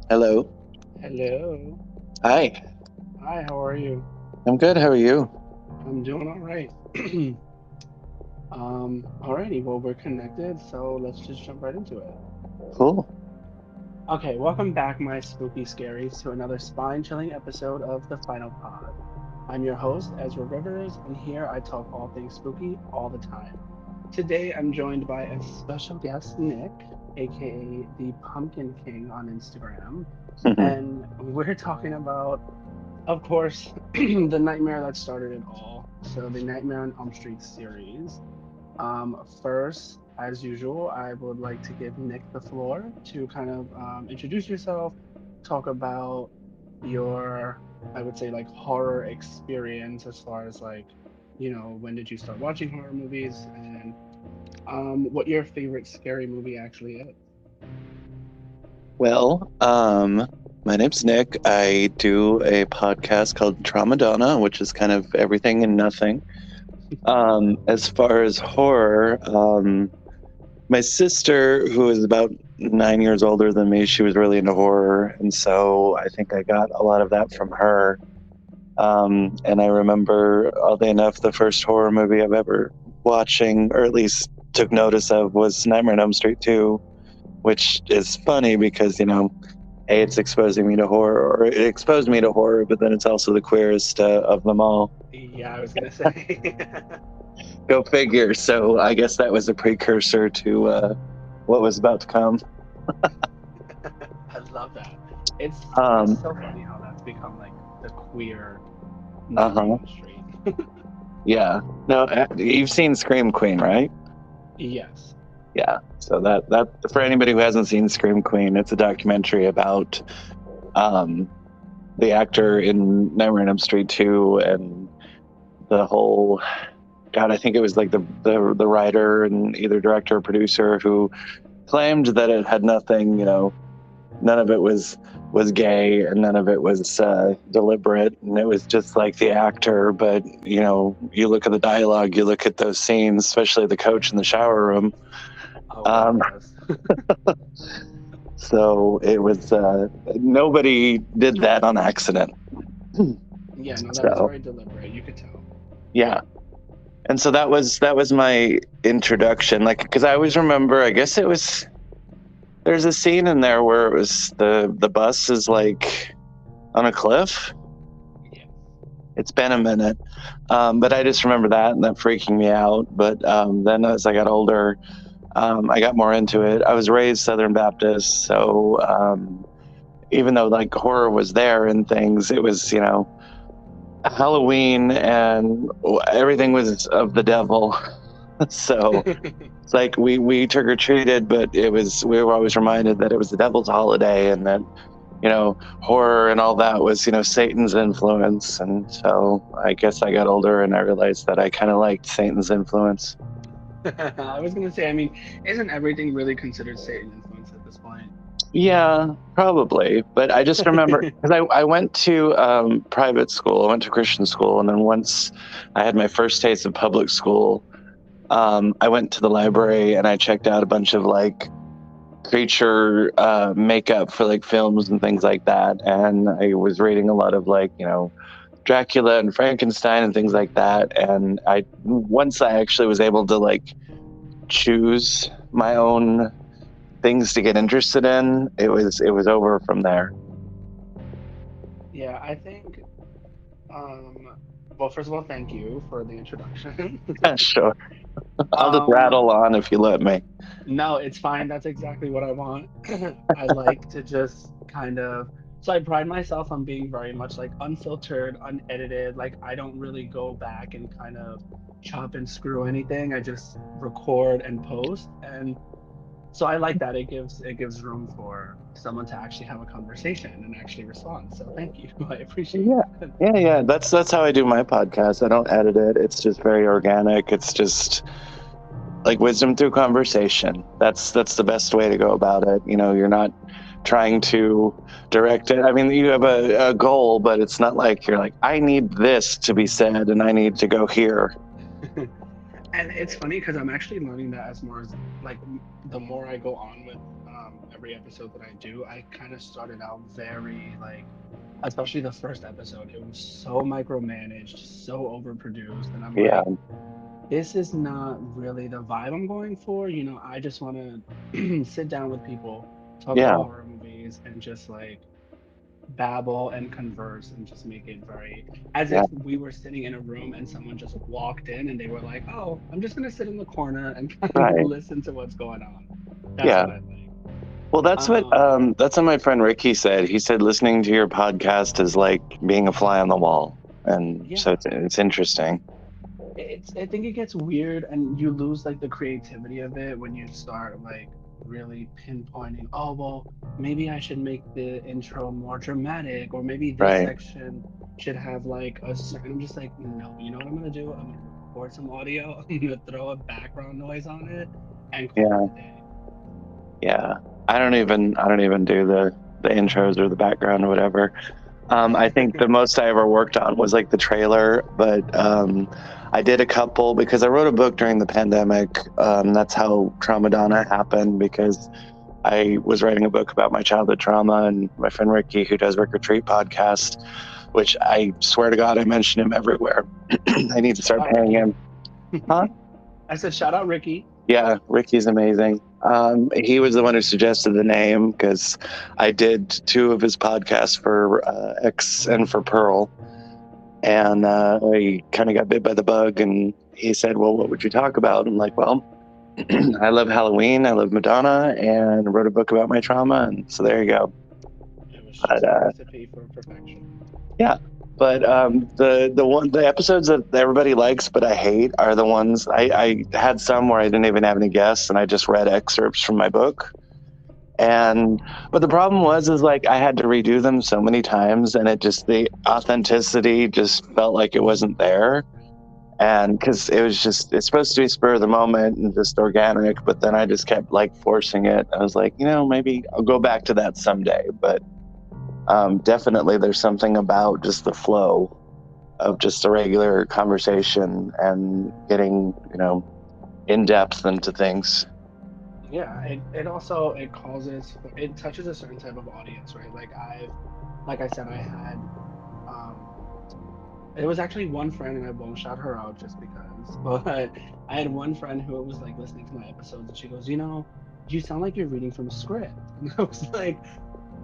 Hello. Hello. Hi. Hi, how are you? I'm good. How are you? I'm doing all right. Alrighty, well, we're connected, so let's just jump right into it. Cool. Okay, welcome back, my spooky scaries, to another spine-chilling episode of The Final Pod. I'm your host, Ezra Rivers, and here I talk all things spooky all the time. Today, I'm joined by a special guest, Nick, aka the Pumpkin King on Instagram, and we're talking about, of course, the nightmare that started it all. So the Nightmare on Elm Street series. First, as usual, I would like to give Nick the floor to kind of introduce yourself, talk about your, I would say, like horror experience as far as like, when did you start watching horror movies and what your favorite scary movie actually is. Well, my name's Nick. I do a podcast called trauMADONNA, which is kind of everything and nothing. As far as horror, my sister, who is about 9 years older than me, she was really into horror, and so I think I got a lot of that from her. And I remember, oddly enough, the first horror movie I've ever watching, or at least took notice of, was Nightmare on Elm Street 2, which is funny because, A, it's exposing me to horror, or it exposed me to horror, but then it's also the queerest of them all. Yeah, I was gonna say. Go figure. So I guess that was a precursor to what was about to come. I love that. It's Um, so funny how that's become like the queer uh Nightmare huh. on Elm Street. Yeah. No, you've seen Scream Queen, right? Yes. Yeah. So that for anybody who hasn't seen Scream Queen, it's a documentary about um, the actor in Nightmare on Elm Street 2 and the whole. God, I think it was like the writer and either director or producer who claimed that it had nothing. None of it was gay and none of it was deliberate, and it was just like the actor. But you look at the dialogue, you look at those scenes, especially the coach in the shower room. Oh God, Um, yes. so it was nobody did that on accident. Yeah, no, that was So very deliberate. You could tell. yeah, and so that was my introduction. Like, because I always remember, I guess it was there's a scene in there where it was the bus is like on a cliff. Yeah. It's been a minute, but I just remember that and that freaking me out. But then as I got older, I got more into it. I was raised Southern Baptist, so even though like horror was there and things, it was Halloween and everything was of the devil. So it's like we trick or treated, but we were always reminded that it was the devil's holiday and that horror and all that was Satan's influence. And so I guess I got older and I realized that I kind of liked Satan's influence. I was gonna say, I mean, isn't everything really considered Satan influence at this point? Yeah, probably. But I just remember because I went to private school, I went to Christian school, and then once I had my first taste of public school, I went to the library and I checked out a bunch of like creature makeup for like films and things like that. And I was reading a lot of like, Dracula and Frankenstein and things like that. And once I actually was able to like choose my own things to get interested in, it was over from there. Yeah, I think. Um, well, first of all, thank you for the introduction. Sure. I'll just um, rattle on if you let me. no, it's fine. That's exactly what I want. I like to just kind of. So I pride myself on being very much like unfiltered, unedited. Like I don't really go back and kind of chop and screw anything. I just record and post, and so I like that. It gives room for someone to actually have a conversation and actually respond. So thank you. I appreciate Yeah. that. Yeah. That's how I do my podcast. I don't edit it. It's just very organic. It's just like wisdom through conversation. That's the best way to go about it. You're not trying to direct it. I mean, you have a goal, but it's not like you're like, I need this to be said and I need to go here. And it's funny because I'm actually learning that as more as like the more I go on with every episode that I do, I kind of started out very like, especially the first episode, it was so micromanaged, so overproduced, and I'm Yeah. like, this is not really the vibe I'm going for. I just want to sit down with people, talk Yeah. about horror movies, and just like babble and converse and just make it very as Yeah. if we were sitting in a room and someone just walked in and they were like, "Oh, I'm just gonna sit in the corner and kind of Right. listen to what's going on." That's Yeah. what I like. Well, Um, that's what my friend Ricky said. He said listening to your podcast is like being a fly on the wall, and so yeah, it's interesting. I think it gets weird and you lose like the creativity of it when you start like really pinpointing, oh well, maybe I should make the intro more dramatic, or maybe this Right. section should have like a certain. I'm just like, no, you know what I'm gonna do? I'm gonna record some audio, I'm gonna throw a background noise on it and call it Yeah. a day. Yeah. I don't even do the intros or the background or whatever. I think the most I ever worked on was like the trailer, but I did a couple because I wrote a book during the pandemic. That's how trauMADONNA happened, because I was writing a book about my childhood trauma, and my friend Ricky, who does Rick Retreat podcast, which I swear to God, I mention him everywhere. I need to Shout start out paying Ricky. him. Huh? I said shout out Ricky. Yeah, Ricky's amazing. He was the one who suggested the name because I did two of his podcasts for X and for Pearl, and I kind of got bit by the bug. And he said, "Well, what would you talk about?" I'm like, "Well, I love Halloween, I love Madonna, and wrote a book about my trauma." And so there you go. It was But just a recipe for perfection. yeah. But the episodes that everybody likes but I hate are the ones I had some where I didn't even have any guests and I just read excerpts from my book. And but the problem was is like I had to redo them so many times, and it just the authenticity just felt like it wasn't there. And because it's supposed to be spur of the moment and just organic, but then I just kept like forcing it. I was like, maybe I'll go back to that someday. But definitely there's something about just the flow of just a regular conversation and getting in depth into things. Yeah, it also it touches a certain type of audience, right? Like I said, I had um it was actually one friend, and I won't shout her out just because, but I had one friend who was like listening to my episodes, and she goes, you sound like you're reading from a script. And I was like,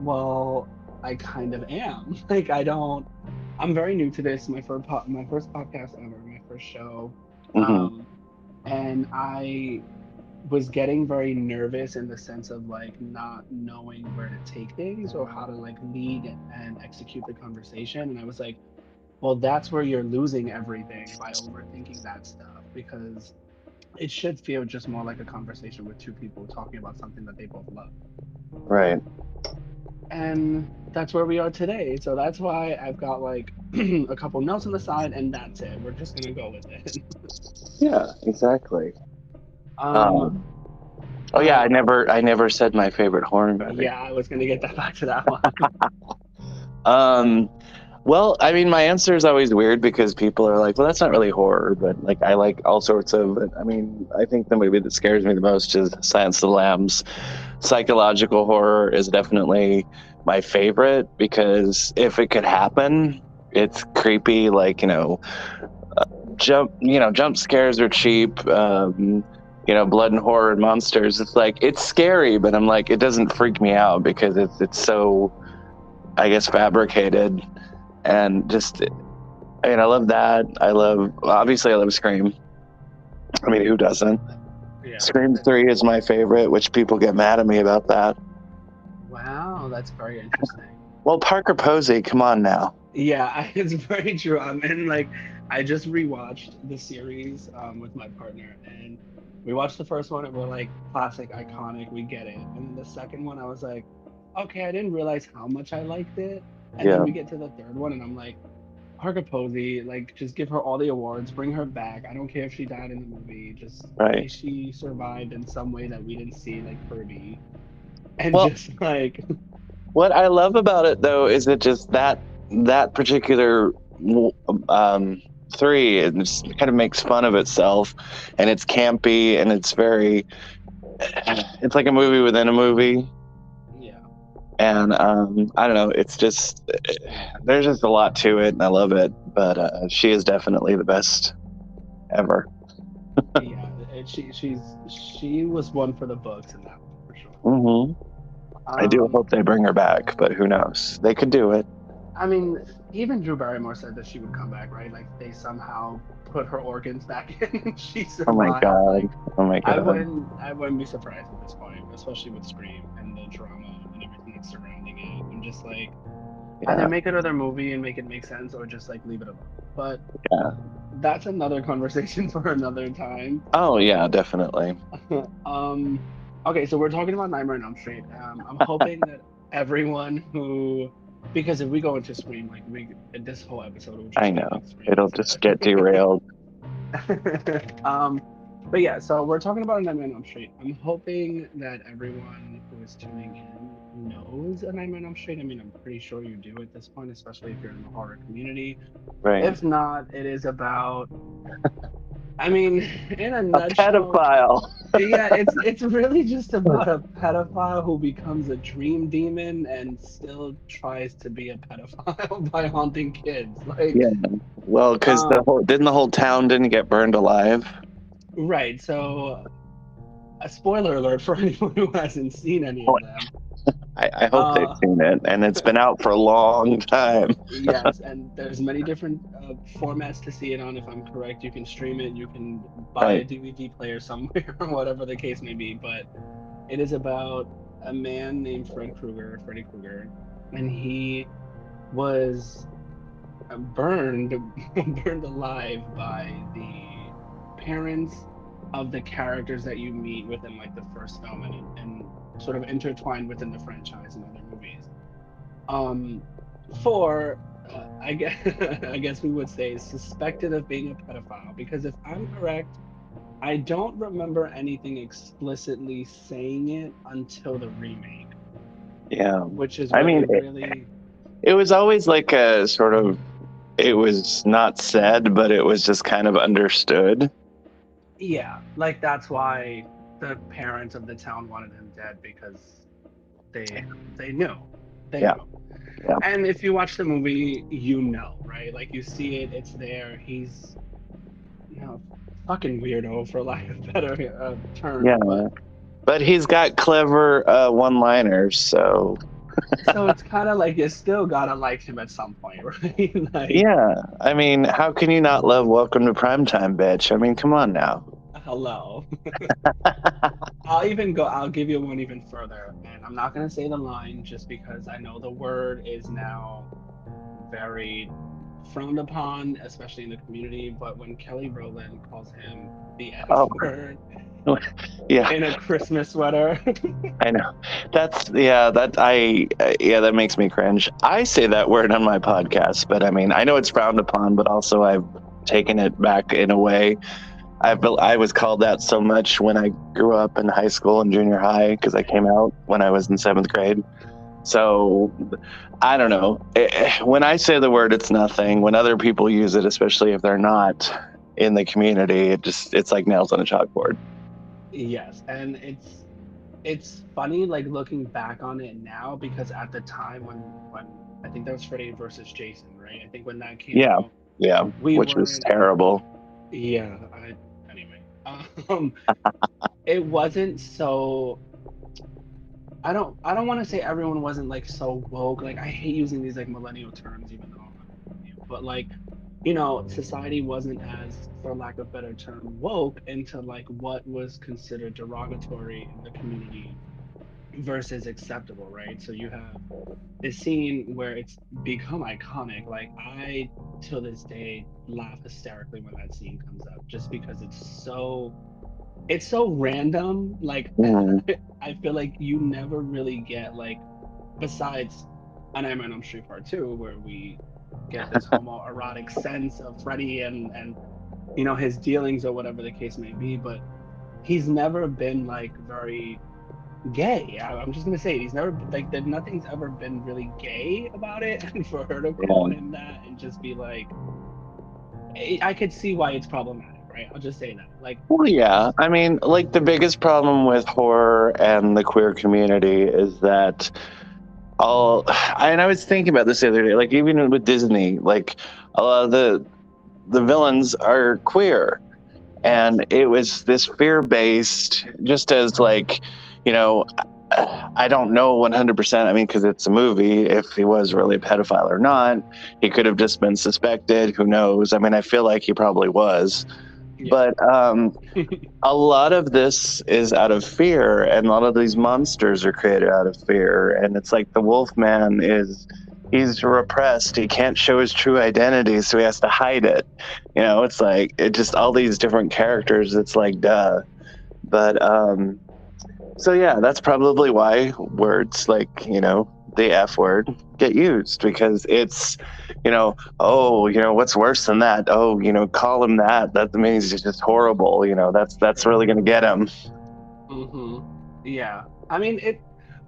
well, I kind of am. Like, I'm very new to this, my first podcast ever, my first show. Hmm. Um, and I was getting very nervous in the sense of like not knowing where to take things or how to like lead and execute the conversation. And I was like, well, that's where you're losing everything by overthinking that stuff, because it should feel just more like a conversation with two people talking about something that they both love. Right. And that's where we are today. So that's why I've got like a couple notes on the side, and that's it. We're just gonna go with it. Yeah, exactly. um, Um, oh yeah, uh, I never said my favorite horror movie. yeah, I was gonna get that back to that one. Um, well, I mean, my answer is always weird because people are like, "Well, that's not really horror," but like, I like all sorts of. I mean, I think the movie that scares me the most is Silence of the Lambs. Psychological horror is definitely my favorite because if it could happen, it's creepy. Like jump scares are cheap. Blood and horror and monsters. It's like it's scary, but I'm like, it doesn't freak me out because it's so, I guess, fabricated. And just, I mean, I love that. Obviously I love Scream. I mean, who doesn't? Yeah. Scream 3 is my favorite, which people get mad at me about that. Wow, that's very interesting. Well, Parker Posey, come on now. Yeah, it's very true. And like, I just rewatched the series with my partner, and we watched the first one, and we're like, classic, iconic, we get it. And then the second one, I was like, okay, I didn't realize how much I liked it. And then Yeah, we get to the third one, and I'm like, Parker Posey, like, just give her all the awards, bring her back. I don't care if she died in the movie, just right. say she survived in some way that we didn't see, like Kirby. And Well, just like, what I love about it though is that just that particular um, three, it just kind of makes fun of itself, and it's campy, and it's very it's like a movie within a movie. Yeah. And I don't know, it's just there's just a lot to it, and I love it. But she is definitely the best ever. Yeah, she was one for the books in that one for sure. Hmm. I do Um, hope they bring her back, but who knows? They could do it. I mean, even Drew Barrymore said that she would come back, right? Like they somehow put her organs back in and she Oh my survived. god! Like Oh my god! I wouldn't be surprised at this point, especially with Scream and the drama and everything that's surrounding it. I'm just like either Yeah, make another movie and make it make sense or just like leave it alone. But yeah. that's another conversation for another time. Oh yeah, definitely. um, okay, so we're talking about Nightmare on Elm Street. I'm hoping that everyone who, because if we go into Scream, like this whole episode will I just be know. like Scream It'll just get instead. derailed. um, but yeah, so we're talking about a Nightmare on Elm Street. I'm hoping that everyone who is tuning in knows a Nightmare on Elm Street. I mean, I'm pretty sure you do at this point, especially if you're in the horror community. Right. If not, it is about, I mean, in a A nutshell, pedophile. yeah, it's really just about a pedophile who becomes a dream demon and still tries to be a pedophile by haunting kids. Yeah. Well, because Um, the whole town didn't get burned alive. right. So, a spoiler alert for anyone who hasn't seen any Oh, of them. I hope they've Uh, seen it, and it's been out for a long time. yes, and there's many different formats to see it on. If I'm correct, you can stream it, you can buy a Right. DVD player somewhere, whatever the case may be. But it is about a man named Freddy Krueger, and he was burned burned alive by the parents of the characters that you meet within like the first film and sort of intertwined within the franchise and other movies. Um, for I guess I guess we would say suspected of being a pedophile because if I'm correct, I don't remember anything explicitly saying it until the remake, Yeah. which is I where mean, they really. it was always like a sort of. It was not said, but it was just kind of understood. Yeah, like that's why the parents of the town wanted him dead because they they knew. They Yeah. knew. Yeah. And if you watch the movie, you know, right? Like you see it, it's there. He's fucking weirdo for lack of a better term, Yeah. but But he's got clever one-liners, so so it's kind of like you still gotta like him at some point, right? Like, yeah. I mean, how can you not love Welcome to Primetime, bitch? I mean, come on now. hello. I'll give you one even further, and I'm not gonna say the line just because I know the word is now very frowned upon, especially in the community. But when Kelly Rowland calls him the F Oh, word yeah, in a Christmas sweater, I know. That's yeah. Yeah, that makes me cringe. I say that word on my podcast, but I mean, I know it's frowned upon, but also I've taken it back in a way. I was called that so much when I grew up in high school and junior high because I came out when I was in seventh grade. So I don't know. When I say the word, it's nothing. When other people use it, especially if they're not in the community, it's like nails on a chalkboard. yes, and it's funny like looking back on it now because at the time when I think that was Freddy versus Jason, right? I think when that came Yeah, out, yeah, we which was weren't. terrible. Yeah, anyway, um, it wasn't so. I don't want to say everyone wasn't like so woke. Like I hate using these like millennial terms, even though I'm not a millennial. But like, society wasn't as, for lack of a better term, woke into like what was considered derogatory in the community versus acceptable, right? So you have this scene where it's become iconic. Like I, till this day, laugh hysterically when that scene comes up, just because it's so random. Like Mm, I feel like you never really get like, besides A Nightmare on Elm Street Part Two, where we get this homoerotic sense of Freddy and his dealings or whatever the case may be, but he's never been like very gay. I'm just gonna say it. He's never like that. Nothing's ever been really gay about it, and for her to call yeah, him that and just be like, I could see why it's problematic, right? I'll just say that. Like, Well, yeah. just I mean, like the biggest problem with horror and the queer community is that and I was thinking about this the other day, like even with Disney, like a lot of the villains are queer. yes, And it was this fear based, just as like, you know, I don't know 100%. I mean, because it's a movie, if he was really a pedophile or not. He could have just been suspected. Who knows? I mean, I feel like he probably was. yeah, But a lot of this is out of fear, and a lot of these monsters are created out of fear. And it's like the Wolfman he's repressed. He can't show his true identity, so he has to hide it. It's like it just all these different characters. It's like duh. But so yeah, that's probably why words like the F word get used because it's oh what's worse than that, oh call him that means he's just horrible, that's true. really going to get him. hmm Yeah. I mean,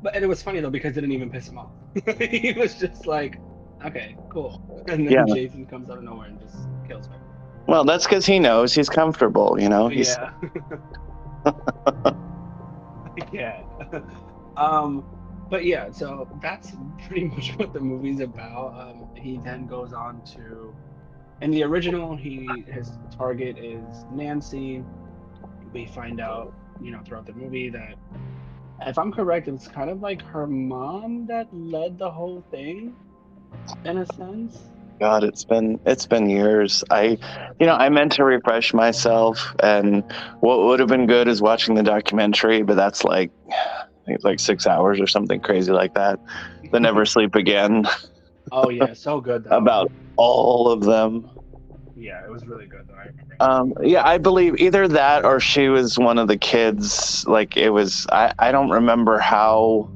but it was funny though because it didn't even piss him off. He was just like, okay, cool. And Yeah, then Jason comes out of nowhere and just kills her. well, that's because he knows he's comfortable, he's Yeah. Yeah. Um, but yeah, so that's pretty much what the movie's about. He then goes on to, in the original, his target is Nancy. We find out, throughout the movie that, if I'm correct, it's kind of like her mom that led the whole thing, in a sense. God, it's been years. I meant to refresh myself, and what would have been good is watching the documentary, but that's like I think it's like 6 hours or something crazy like that. The Never Sleep Again Oh yeah, so good though. about all of them. Yeah, it was really good though. I remember that. Yeah, I believe either that or she was one of the kids. Like it was, I don't remember how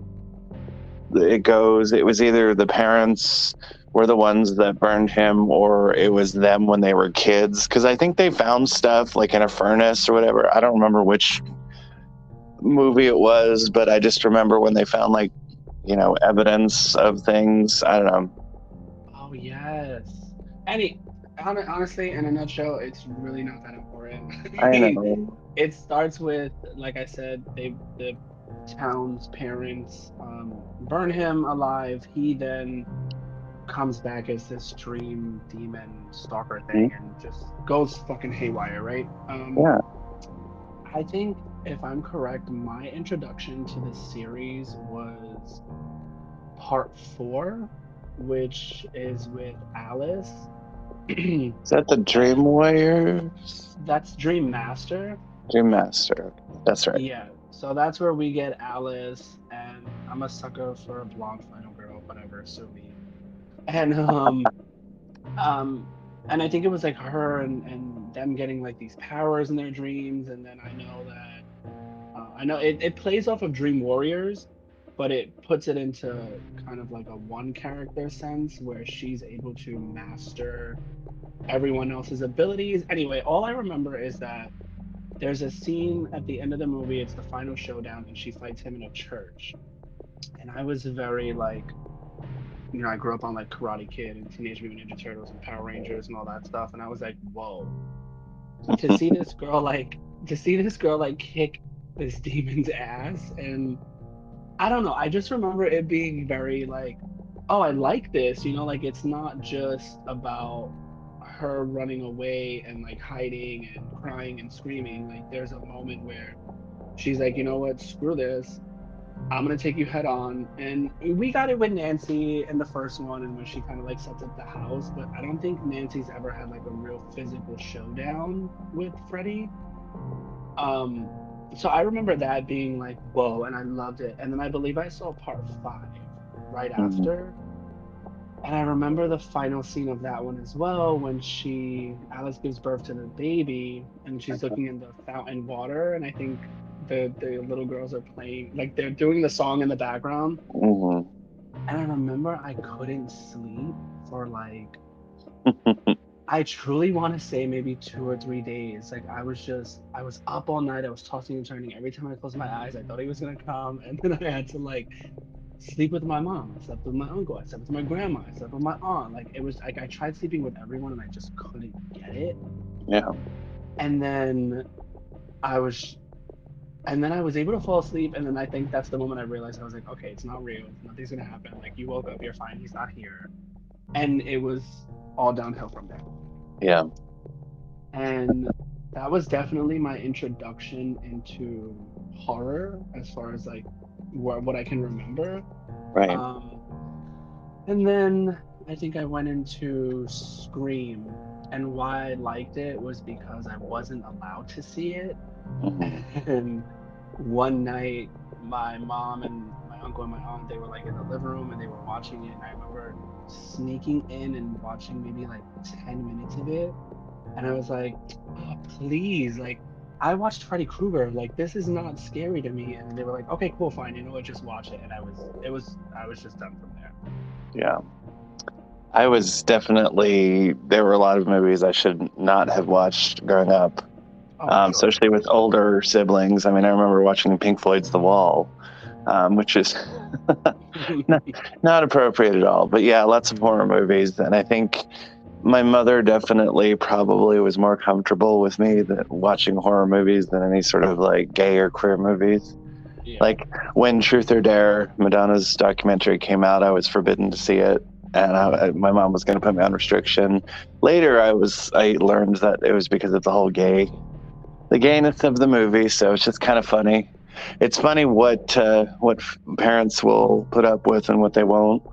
it goes. It was either the parents were the ones that burned him or it was them when they were kids. Because I think they found stuff like in a furnace or whatever. I don't remember which movie it was, but I just remember when they found like, evidence of things. I don't know. Oh yes. Any honestly, in a nutshell, it's really not that important. I I mean, know. it starts with, like I said, the town's parents burn him alive. He then comes back as this dream demon stalker thing and just goes fucking haywire, right? Yeah. I think if I'm correct, my introduction to the series was part four, which is with Alice. Is that the Dream Warriors? That's Dream Master. Dream Master. That's right. Yeah, so that's where we get Alice, and I'm a sucker for a blonde final girl, whatever, sue me. And um, and I think it was like her and them getting like these powers in their dreams, and then I know that I know it plays off of Dream Warriors, but it puts it into kind of like a one character sense where she's able to master everyone else's abilities. Anyway, all I remember is that there's a scene at the end of the movie, it's the final showdown, and she fights him in a church. And I was very like, I grew up on like Karate Kid and Teenage Mutant Ninja Turtles and Power Rangers and all that stuff. And I was like, whoa, to see this girl like kick this demon's ass. And I don't know, I just remember it being very like, oh, I like this, like it's not just about her running away and like hiding and crying and screaming. Like there's a moment where she's like, you know what, screw this, I'm gonna take you head on. And we got it with Nancy in the first one, and when she kind of like sets up the house, but I don't think Nancy's ever had like a real physical showdown with Freddy. um so I remember that being like, whoa, and I loved it. And then I believe I saw part five right Mhm. after. And I remember the final scene of that one as well, when Alice gives birth to the baby and she's looking in the fountain water, and I think the little girls are playing, like they're doing the song in the background. Mhm. And I remember I couldn't sleep for like, I truly want to say maybe 2 or 3 days. Like I was up all night. I was tossing and turning. Every time I closed my eyes, I thought he was gonna come, and then I had to like sleep with my mom. I slept with my uncle. I slept with my grandma. I slept with my aunt. Like it was like I tried sleeping with everyone and I just couldn't get it. Yeah. And then I was and then I was able to fall asleep, and then I think that's the moment I realized I was like, okay, it's not real. Nothing's gonna happen. Like you woke up, you're fine. He's not here, and it was all downhill from there. Yeah. And that was definitely my introduction into horror, as far as like what I can remember. Right. Um, and then I think I went into Scream, and why I liked it was because I wasn't allowed to see it. Mhm. And one night, my mom and my uncle and my aunt, they were like in the living room and they were watching it. And I remember sneaking in and watching maybe like 10 minutes of it. And I was like, oh, please, like, I watched Freddy Krueger. Like, this is not scary to me. And they were like, okay, cool, fine. You know what? Just watch it. And I was just done from there. Yeah. I was definitely, there were a lot of movies I should not have watched growing up, Oh, I'm sure. especially with older siblings. I mean, I remember watching Pink Floyd's The Wall, which is not, not appropriate at all. But yeah, lots of horror movies. And I think my mother definitely probably was more comfortable with me than watching horror movies than any sort of like gay or queer movies. Yeah. Like when Truth or Dare, Madonna's documentary came out, I was forbidden to see it, and my mom was going to put me on restriction. Later, I learned that it was because of the gayness of the movie. So it's just kind of funny. It's funny what parents will put up with and what they won't.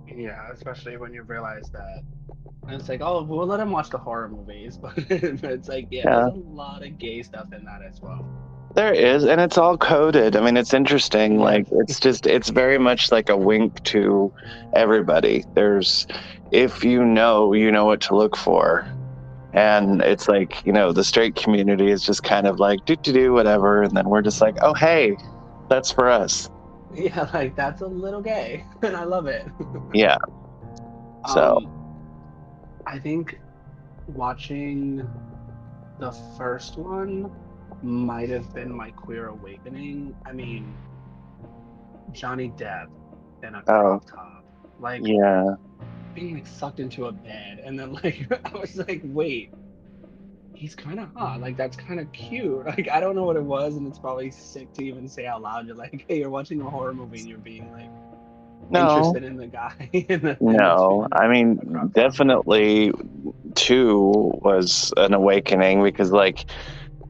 Yeah, especially when you realize that. And it's like, oh, we'll let him watch the horror movies, but it's like, yeah, there's Yeah, a lot of gay stuff in that as well. there is, and it's all coded. I mean, it's interesting. Yeah, Like, it's very much like a wink to everybody. If you know what to look for. And it's like, the straight community is just kind of like, do, whatever. And then we're just like, oh, hey, that's for us. yeah, like that's a little gay, and I love it. Yeah. So, Um, I think watching the first one might have been my queer awakening. I mean, Johnny Depp in a oh, crop top, like yeah. being like sucked into a bed, and then like I was like, wait, he's kind of hot. Like that's kind of cute. Like I don't know what it was, and it's probably sick to even say out loud. You're like, hey, you're watching a horror movie, and you're being like No, interested in the guy in no. I a mean, crop top. definitely two was an awakening because, like,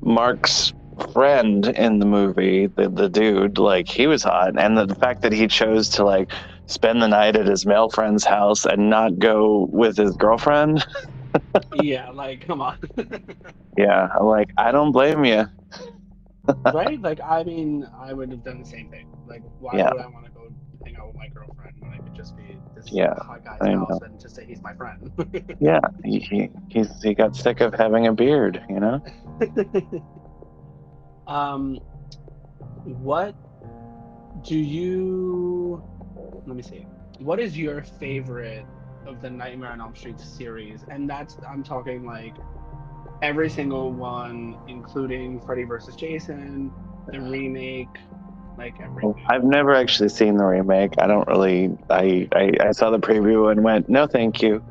Mark's friend in the movie, the dude, like, he was hot. And the fact that he chose to, like, spend the night at his male friend's house and not go with his girlfriend. Yeah, like come on. Yeah, I'm like, I don't blame you. Right? Like, I mean, I would have done the same thing. Like, why Yeah, would I want to go hang out with my girlfriend when I could just be this yeah, hot guy's I house know. and just say he's my friend? Yeah, he got sick of having a beard, you know? um, what do you? Let me see. What is your favorite of the Nightmare on Elm Street series? And that's I'm talking like every single one, including Freddy versus Jason, the remake, like Well, everything. I've never actually seen the remake. I don't really. I saw the preview and went, no, thank you.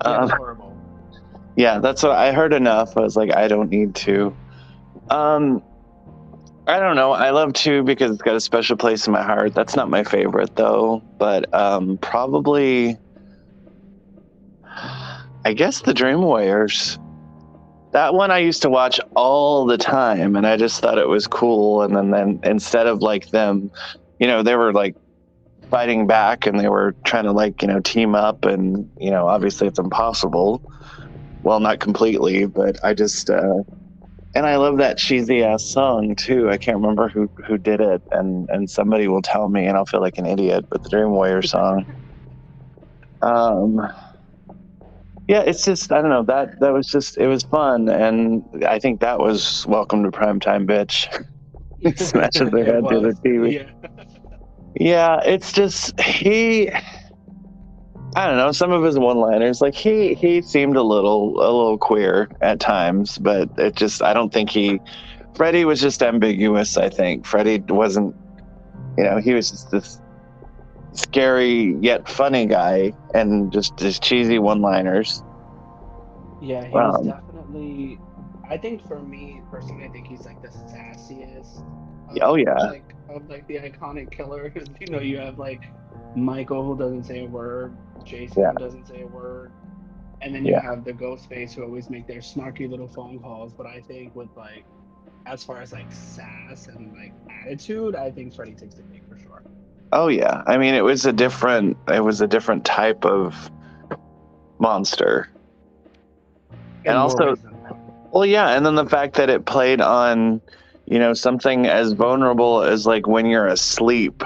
Yeah, it Um, was horrible. yeah, that's what I heard enough. I was like, I don't need to. Um, I don't know. I love two because it's got a special place in my heart. That's not my favorite though, but probably I guess the Dream Warriors. That one I used to watch all the time, and I just thought it was cool. And then instead of like them, they were like fighting back, and they were trying to like team up, and obviously it's impossible. Well, not completely, but I just and I love that cheesy ass song too. I can't remember who did it, and somebody will tell me, and I'll feel like an idiot. But the Dream Warrior song. Um, yeah, it's just I don't know that was just it was fun, and I think that was Welcome to Primetime, bitch. He smashes their It head through the was, TV. yeah. Yeah, it's just he. I don't know. Some of his one-liners, like he seemed a little queer at times, but it just I don't think he. Freddie was just ambiguous. I think Freddie wasn't. He was just this scary yet funny guy, and just his cheesy one-liners. Yeah, he was Um, definitely. I think for me personally, I think he's like the sassiest Oh yeah, of like the iconic killers. You know, you have like Michael who doesn't say a word, Jason yeah, who doesn't say a word, and then you yeah. have the Ghostface who always make their snarky little phone calls. But I think with like as far as like sass and like attitude, I think Freddy takes the cake for sure. Oh yeah. I mean, it was a different type of monster. And And more also, ways than one. well, yeah, and then the fact that it played on, something as vulnerable as like when you're asleep.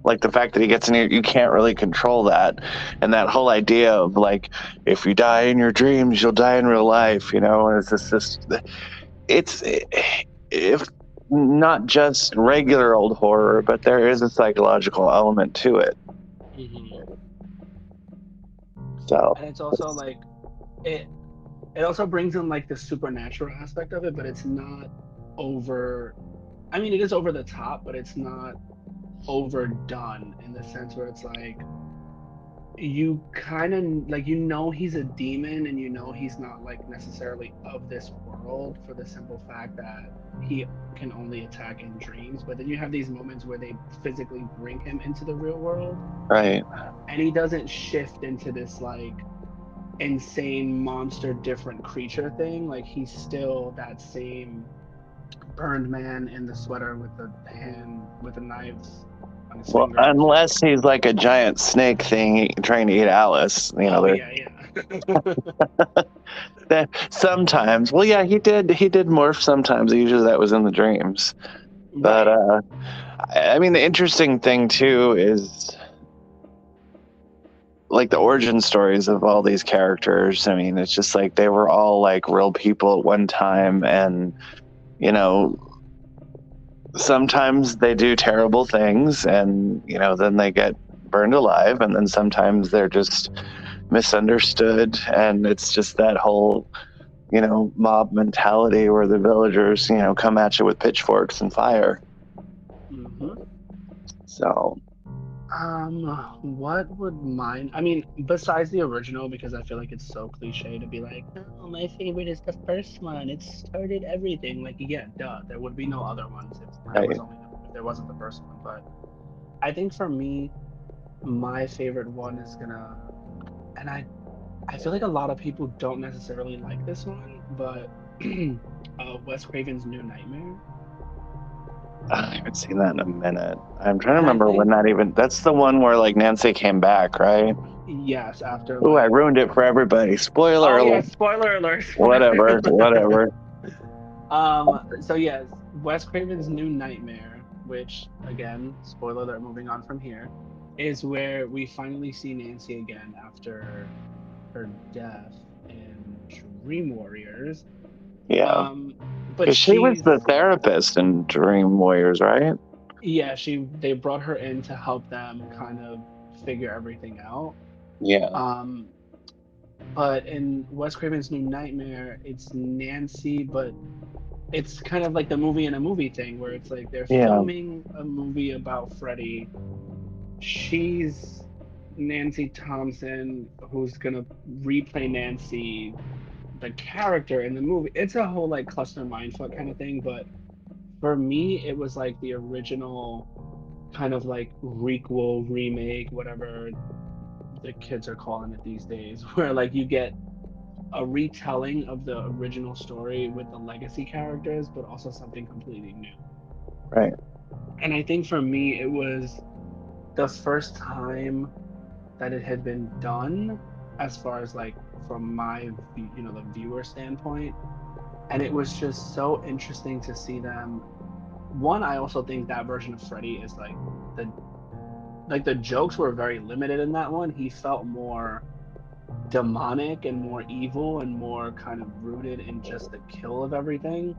Like the fact that he gets in here, you can't really control that. And that whole idea of like, if you die in your dreams, you'll die in real life, and it's if not just regular old horror, but there is a psychological element to it. Hmm. So, And it's also like it it also brings in like the supernatural aspect of it, but it's not over. I mean, it is over the top, but it's not overdone in the sense where it's like you kind of like he's a demon and he's not like necessarily of this world for the simple fact that he can only attack in dreams, but then you have these moments where they physically bring him into the real world right. and he doesn't shift into this like insane monster different creature thing. Like he's still that same burned man in the sweater with the hand with the knives on his Well, fingers, unless he's like a giant snake thing trying to eat Alice, oh yeah, yeah. sometimes. Well, yeah, he did morph sometimes. Usually that was in the dreams. But Right. I mean, the interesting thing too is like the origin stories of all these characters. I mean, it's just like they were all like real people at one time, and you know, sometimes they do terrible things, and then they get burned alive, and then sometimes they're just misunderstood, and it's just that whole mob mentality where the villagers come at you with pitchforks and fire. Hmm. So what would mine? I mean, besides the original, because I feel like it's so cliche to be like, oh, my favorite is the first one. It started everything. Like, yeah, duh. There would be no other ones right. if there wasn't the first one. But I think for me, my favorite one is gonna, and I feel like a lot of people don't necessarily like this one, but Wes Craven's New Nightmare. I haven't seen that in a minute. I'm trying to And I remember when think that's the one where like Nancy came back, right? yes, after Oh, I like, ruined it for everybody. Spoiler oh alert. yeah, spoiler alert, spoiler Whatever, alert. whatever. So yes, Wes Craven's New Nightmare, which again, spoiler alert, moving on from here, is where we finally see Nancy again after her death in Dream Warriors. Yeah, But because she was she's the therapist in Dream Warriors, right? yeah, they brought her in to help them kind of figure everything out. Yeah, Um, but in Wes Craven's New Nightmare, it's Nancy, but it's kind of like the movie in a movie thing where it's like they're yeah, filming a movie about Freddy. She's Nancy Thompson who's gonna replay Nancy, the character in the movie. It's a whole like cluster mindfuck kind of thing, but for me it was like the original kind of like requel, remake, whatever the kids are calling it these days, where like you get a retelling of the original story with the legacy characters, but also something completely new. right. And I think for me, it was the first time that it had been done, as far as like from the viewer standpoint. And it was just so interesting to see them. One, I also think that version of Freddy is the the jokes were very limited in that one. He felt more demonic and more evil and more kind of rooted in just the kill of everything.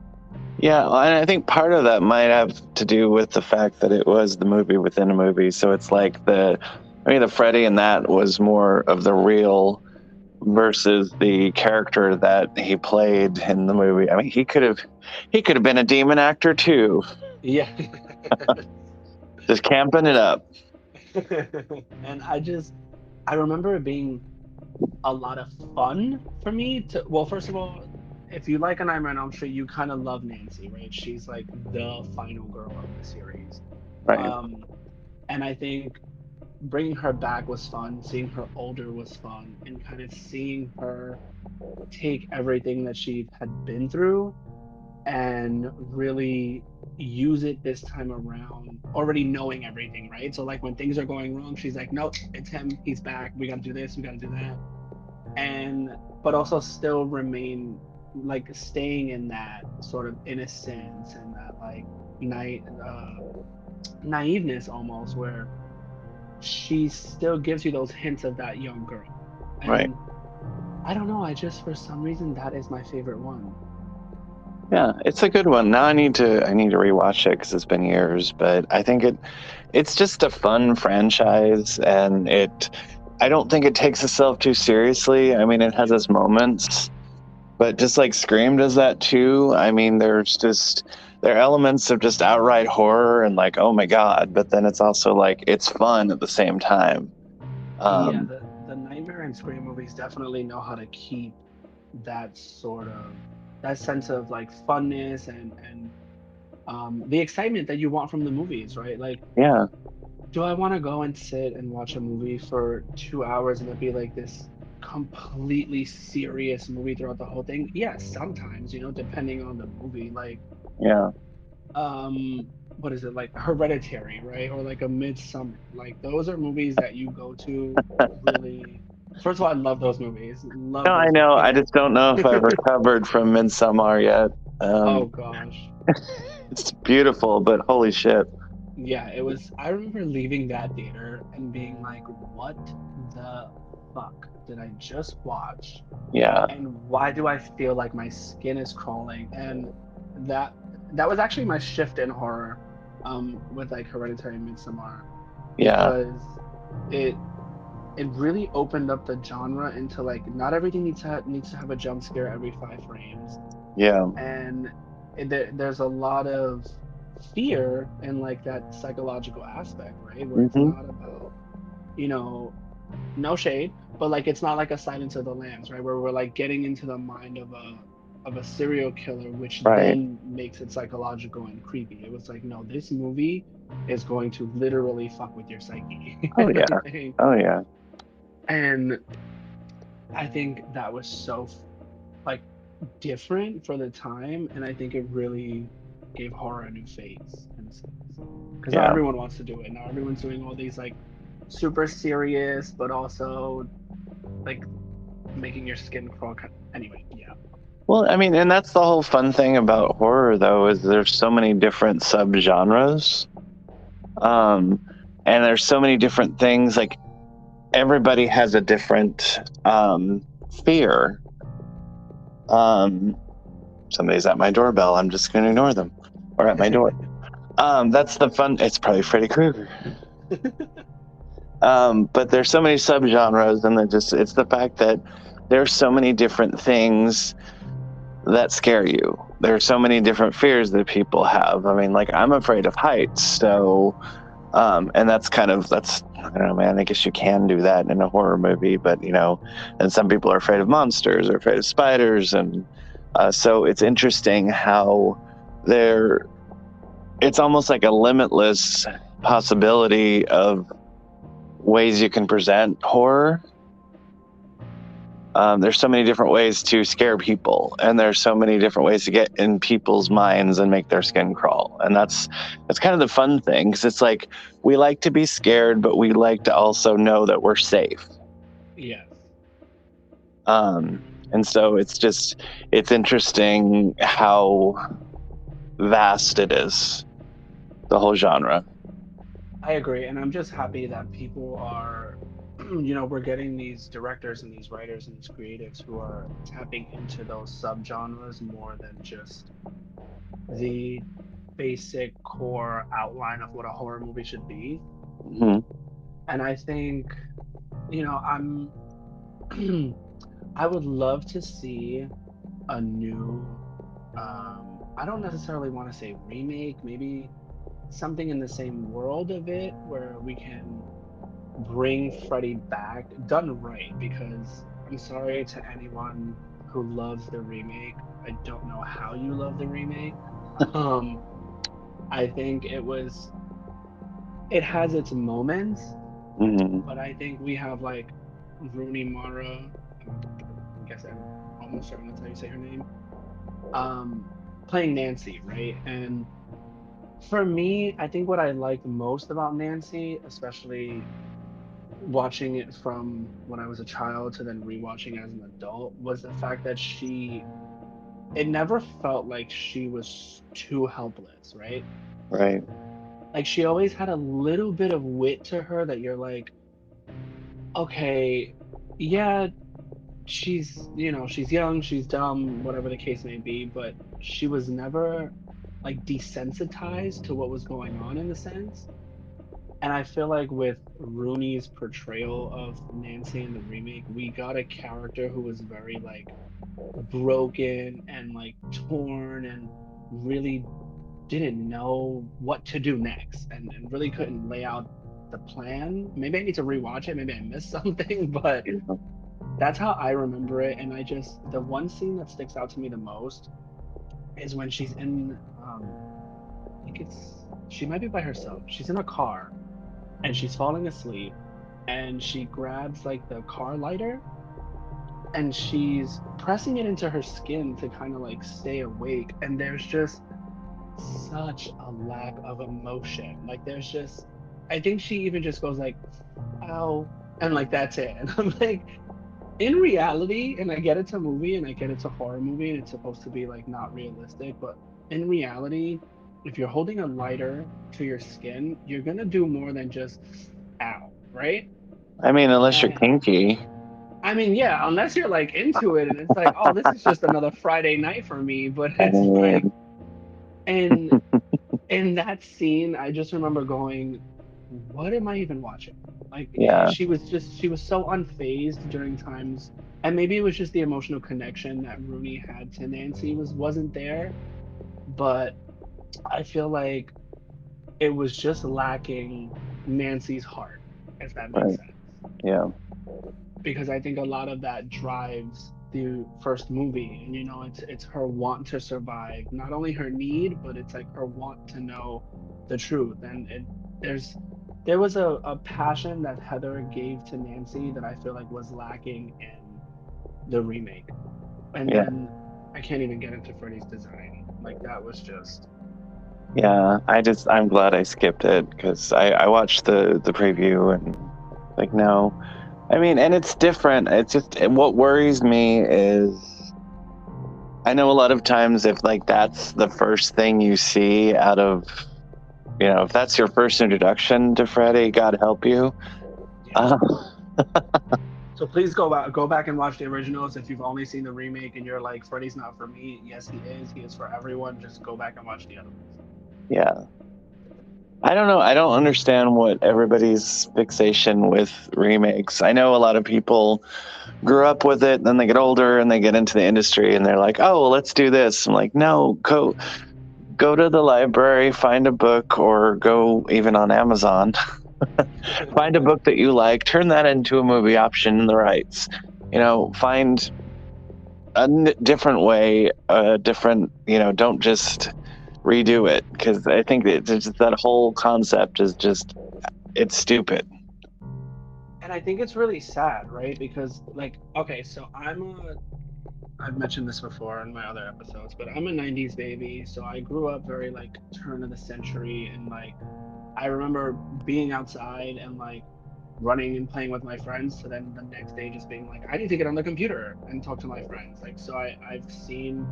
Yeah, well, and I think part of that might have to do with the fact that it was the movie within a movie. So it's like the Freddy in that was more of the real versus the character that he played in the movie. I mean, he could have been a demon actor too, Yeah. just camping it up. And I remember it being a lot of fun for me to, well, first of all, if you like A Nightmare on Elm Street, you kind of love Nancy, right? She's like the final girl of the series. Right. Um, and I think bringing her back was fun. Seeing her older was fun, and kind of seeing her take everything that she had been through and really use it this time around, already knowing everything, right? So like when things are going wrong, she's like, nope, it's him. He's back. We got to do this. We got to do that. And but also still remain like staying in that sort of innocence and that like naiveness almost, where she still gives you those hints of that young girl. Right. And I don't know, I just for some reason that is my favorite one. Yeah, it's a good one. Now I need to rewatch it because it's been years, but I think it's just a fun franchise, and I don't think it takes itself too seriously. I mean, it has Yep. its moments, but just like Scream does that too. I mean, there are elements of just outright horror and like, oh my god, but then it's also like it's fun at the same time. Yeah, Um, the Nightmare and Scream movies definitely know how to keep that sort of that sense of like funness and the excitement that you want from the movies, right? Like, yeah, do I want to go and sit and watch a movie for 2 hours and it be like this completely serious movie throughout the whole thing? Yes, sometimes, depending on the movie. Like, yeah. what is it, like Hereditary, right? Or like a Midsummer. Like those are movies that you go to really. First of all, I love those movies. No, Love I those know. I movies. just don't know if I've recovered from Midsummer yet. Oh Um, gosh. it's beautiful, but holy shit. Yeah, it was. I remember leaving that theater and being like, what the fuck did I just watch? Yeah, And why do I feel like my skin is crawling? And that that was actually my shift in horror, with like Hereditary and Midsommar, yeah, because it it really opened up the genre into like not everything needs to have a jump scare every 5 frames, yeah. and there's a lot of fear in like that psychological aspect, right? Where it's Hmm. not about, you know, no shade, but like it's not like a Silence of the Lambs, right? Where we're like getting into the mind of a serial killer, which Right. then makes it psychological and creepy. It was like, no, this movie is going to literally fuck with your psyche Oh and yeah. everything. Oh yeah. And I think that was so like different for the time, and I think it really gave horror a new face in a sense. Because now Yeah. everyone wants to do it. Now everyone's doing all these like super serious, but also like making your skin crawl. Anyway, yeah. Well, I mean, and that's the whole fun thing about horror, though, is there's so many different subgenres, um, and there's so many different things. Like everybody has a different fear. Um, Somebody's at my doorbell. I'm just going to ignore them, or at my door. That's the fun. It's probably Freddy Krueger. But there's so many subgenres, and it's the fact that there's so many different things that scare you. There are so many different fears that people have. I mean, like I'm afraid of heights, so and that's I don't know, man. I guess you can do that in a horror movie, but and some people are afraid of monsters or afraid of spiders, and so it's interesting how there. It's almost like a limitless possibility of ways you can present horror. There's so many different ways to scare people, and there's so many different ways to get in people's minds and make their skin crawl. And that's kind of the fun thing, because it's like we like to be scared, but we like to also know that we're safe. Yes, And so it's interesting how vast it is, the whole genre. I agree, and I'm just happy that people are, we're getting these directors and these writers and these creatives who are tapping into those subgenres more than just the basic core outline of what a horror movie should be. Hmm. And I think, I'm I would love to see a new I don't necessarily want to say remake, maybe something in the same world of it where we can bring Freddy back done right, because I'm sorry to anyone who loves the remake. I don't know how you love the remake. Um, I think it has its moments, Hmm. but I think we have like Rooney Mara. I guess I'm almost certain that's how you say her name. Um, Playing Nancy, right? And for me, I think what I liked most about Nancy, especially watching it from when I was a child to then rewatching as an adult, was the fact that it never felt like she was too helpless, right? Right. Like she always had a little bit of wit to her that you're like, okay, yeah, she's young, she's dumb, whatever the case may be, but she was never like desensitized to what was going on in the sense. And I feel like with Rooney's portrayal of Nancy in the remake, we got a character who was very like broken and like torn and really didn't know what to do next and really couldn't lay out the plan. Maybe I need to rewatch it, maybe I missed something, but Yeah. that's how I remember it. And the one scene that sticks out to me the most is when she's in, I think she might be by herself. She's in a car and she's falling asleep and she grabs like the car lighter and she's pressing it into her skin to kind of like stay awake. And there's just such a lack of emotion. Like there's just, I think she even just goes like, ow, and like that's it. And I'm like, in reality, and I get it's a movie and I get it's a horror movie and it's supposed to be like not realistic, but in reality, if you're holding a lighter to your skin, you're gonna do more than just ow, right? I mean, unless you're And kinky. I mean, yeah, unless you're like into it and it's like, oh, this is just another Friday night for me, but I it's like, mean, and in that scene, I just remember going, what am I even watching? Like yeah. she was so unfazed during times, and maybe it was just the emotional connection that Rooney had to Nancy wasn't there, but I feel like it was just lacking Nancy's heart, if that makes Right. sense. Yeah. Because I think a lot of that drives the first movie, and it's her want to survive, not only her need, but it's like her want to know the truth. And there's there was a passion that Heather gave to Nancy that I feel like was lacking in the remake. And Yeah. then I can't even get into Freddy's design. Like that was just Yeah. I'm glad I skipped it because I watched the preview and like, no. I mean, and it's different. It's just what worries me is I know a lot of times if like that's the first thing you see out of, if that's your first introduction to Freddy, God help you. yeah. Uh, So please go back and watch the originals. If you've only seen the remake and you're like, Freddy's not for me, yes, he is. He is for everyone. Just go back and watch the other ones. yeah. I don't know. I don't understand what everybody's fixation with remakes. I know a lot of people grew up with it, then they get older and they get into the industry and they're like, "Oh, well, let's do this." I'm like, "No, go to the library, find a book or go even on Amazon, find a book that you like, turn that into a movie option in the rights. Find a different way, a different, don't just redo it because I think it's just that whole concept is just it's stupid. And I think it's really sad, right? Because like, okay, so I've mentioned this before in my other episodes, but I'm a 90s baby, so I grew up very like turn of the century and like I remember being outside and like running and playing with my friends to then the next day just being like, I need to get on the computer and talk to my friends. Like so I've seen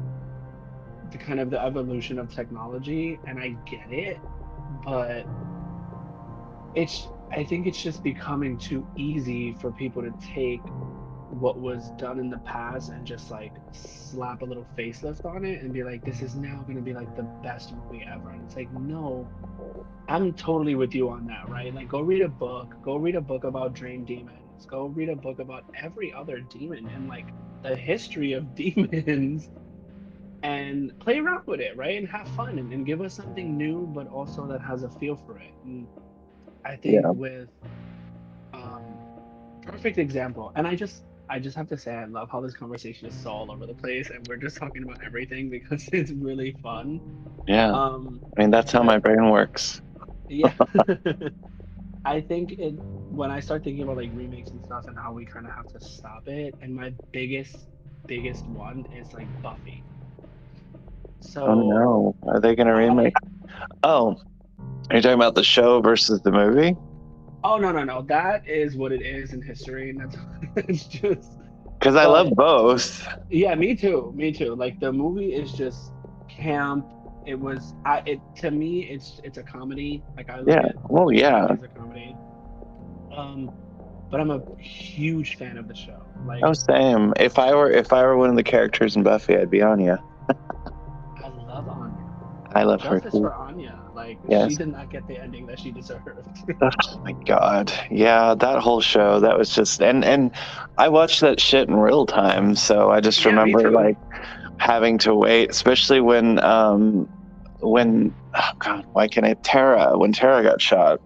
the kind of the evolution of technology and I get it, but I think it's just becoming too easy for people to take what was done in the past and just like slap a little facelift on it and be like, this is now going to be like the best movie ever. And it's like, no, I'm totally with you on that, right? Like, go read a book about dream demons, go read a book about every other demon and like the history of demons and play around with it, right? And have fun and give us something new, but also that has a feel for it. And I think Yeah. with um perfect example, and I just have to say I love how this conversation is so all over the place and we're just talking about everything because it's really fun. Yeah. Um, I mean, that's how my but brain works. yeah, I think it when I start thinking about like remakes and stuff and how we kind of have to stop it, and my biggest one is like Buffy. Oh So no. Are they going to remake? I Oh, are you talking about the show versus the movie? oh no, that is what it is in history, and that's it's just. Because I love But both. yeah, me too. Like the movie is just camp. It was I it to me it's a comedy. Like I look Yeah. at Well, Buffy yeah. as a comedy. Um, but I'm a huge fan of the show. Oh, Like same. If I were one of the characters in Buffy, I'd be Anya. I love Anya. I love her Justice too. for Anya. Like she Yes. did not get the ending that she deserved. Oh my God. Yeah, that whole show, that was just and I watched that shit in real time, so I just Yeah, me remember too. like having to wait, especially when oh God, why can't I Tara when Tara got shot.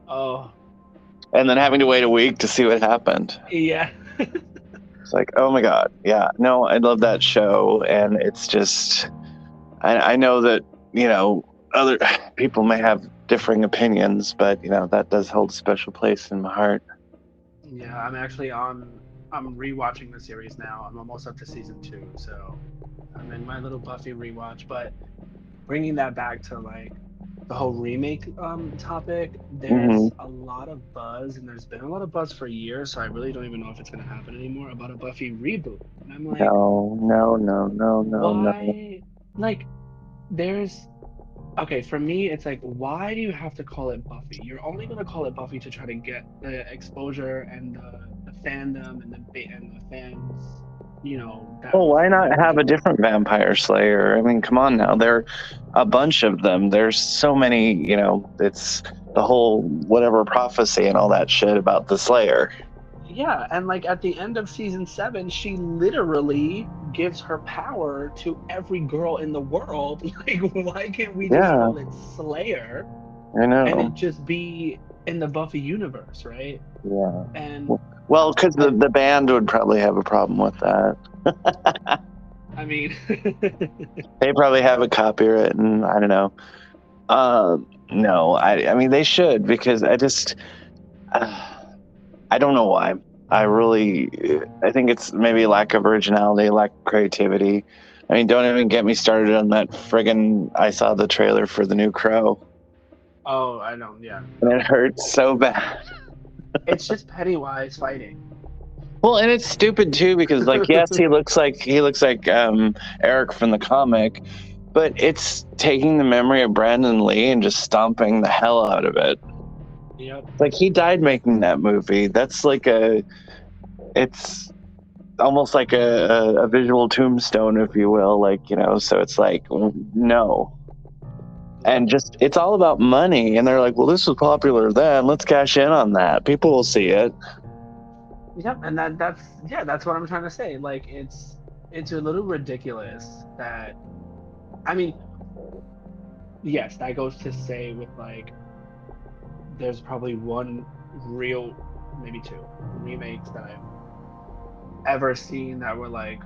Oh, And then having to wait a week to see what happened. yeah. It's like, oh my God. Yeah. No, I love that show. And it's just I know that, other people may have differing opinions, but that does hold a special place in my heart. Yeah, I'm rewatching the series now. I'm almost up to season 2, so I'm in my little Buffy rewatch, but bringing that back to like the whole remake topic, Hmm. there's a lot of buzz and there's been a lot of buzz for years, so I really don't even know if it's going to happen anymore about a Buffy reboot. And I'm like, No, no, no, no, no, no. why? Like there's okay, for me it's like why do you have to call it Buffy? You're only going to call it Buffy to try to get the exposure and the fandom and and the fans, that Well, why not have a people. different vampire slayer? I mean, come on now. There are a bunch of them. There's so many, it's the whole whatever prophecy and all that shit about the slayer. Yeah, and like at the end of season 7, she literally gives her power to every girl in the world. Like, why can't we just Yeah, call it Slayer I and know. it just be in the Buffy universe, right? Yeah. And Well, because I, the band would probably have a problem with that. I mean, They probably have a copyright, I don't know. No, I mean they should because uh, I don't know why. I think it's maybe lack of originality, lack of creativity. I mean, don't even get me started on that friggin' I saw the trailer for the new Crow, oh, I don't, yeah, and it no. hurts so bad. It's just Pennywise fighting. Well, and it's stupid too because, like, yes, he looks like Eric from the comic, but it's taking the memory of Brandon Lee and just stomping the hell out of it. Yep. Like he died making that movie. It's almost like a visual tombstone, if you will. Like so it's like no, Yep. and just it's all about money. And they're like, well, this was popular then. Let's cash in on that. People will see it. Yep. And that's yeah, that's what I'm trying to say. Like it's a little ridiculous that I mean, yes, that goes to say with like there's probably one real, maybe two remakes that I've ever seen that were like,